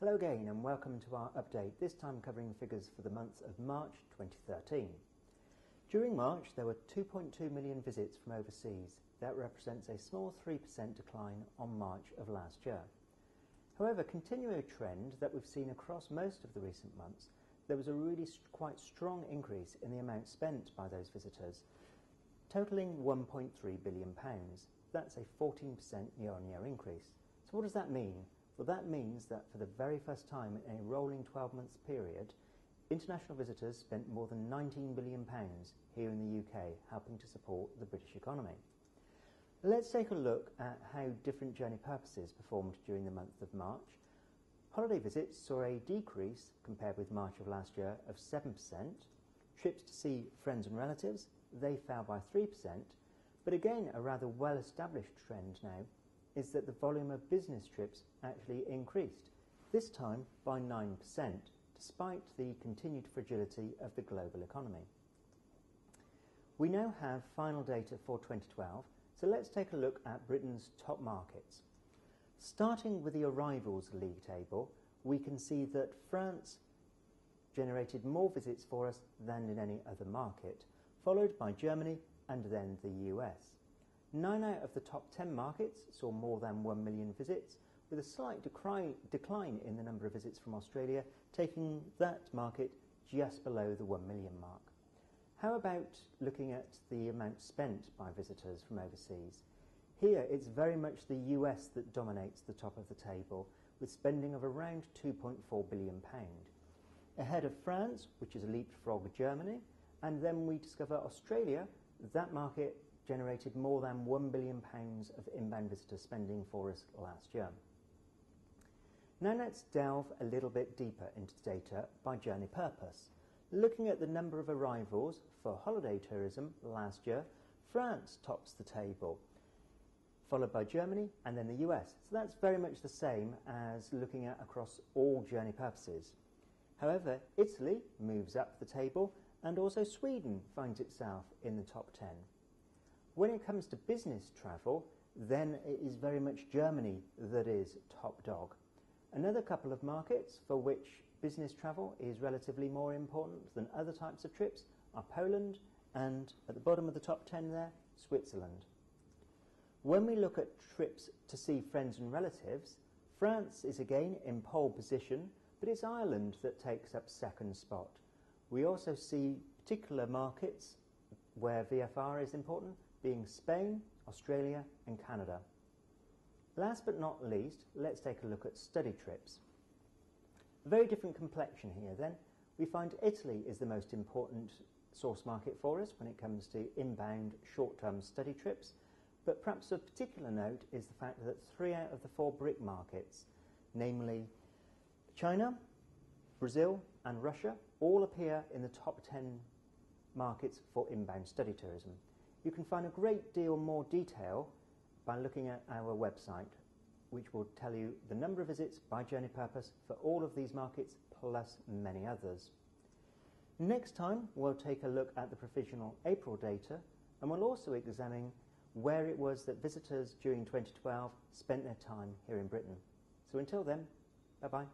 Hello again and welcome to our update, this time covering figures for the month of March 2013. During March there were 2.2 million visits from overseas. That represents a small 3% decline on March of last year. However, continuing a trend that we've seen across most of the recent months, there was a really quite strong increase in the amount spent by those visitors, totalling £1.3 billion. That's a 14% year-on-year increase. So what does that mean? Well, that means that for the very first time in a rolling 12-month period, international visitors spent more than £19 billion here in the UK, helping to support the British economy. Let's take a look at how different journey purposes performed during the month of March. Holiday visits saw a decrease compared with March of last year of 7%. Trips to see friends and relatives, they fell by 3%. But again, a rather well-established trend now is that the volume of business trips actually increased, this time by 9%, despite the continued fragility of the global economy. We now have final data for 2012, so let's take a look at Britain's top markets. Starting with the arrivals league table, we can see that France generated more visits for us than in any other market, followed by Germany and then the US. 9 out of the top 10 markets saw more than 1 million visits, with a slight decline in the number of visits from Australia, taking that market just below the 1 million mark. How about looking at the amount spent by visitors from overseas? Here it's very much the US that dominates the top of the table, with spending of around £2.4 billion. Ahead of France, which is a leapfrog Germany, and then we discover Australia. That market generated more than £1 billion of inbound visitor spending for us last year. Now let's delve a little bit deeper into the data by journey purpose. Looking at the number of arrivals for holiday tourism last year, France tops the table, followed by Germany and then the US. So that's very much the same as looking at across all journey purposes. However, Italy moves up the table and also Sweden finds itself in the top 10. When it comes to business travel, then it is very much Germany that is top dog. Another couple of markets for which business travel is relatively more important than other types of trips are Poland and, at the bottom of the top 10 there, Switzerland. When we look at trips to see friends and relatives, France is again in pole position, but it's Ireland that takes up second spot. We also see particular markets where VFR is important, being Spain, Australia and Canada. Last but not least, let's take a look at study trips. A very different complexion here then. We find Italy is the most important source market for us when it comes to inbound short-term study trips, but perhaps of particular note is the fact that 3 out of the 4 BRIC markets, namely China, Brazil and Russia, all appear in the top 10 markets for inbound study tourism. You can find a great deal more detail by looking at our website, which will tell you the number of visits by journey purpose for all of these markets, plus many others. Next time, we'll take a look at the provisional April data, and we'll also examine where it was that visitors during 2012 spent their time here in Britain. So until then, bye-bye.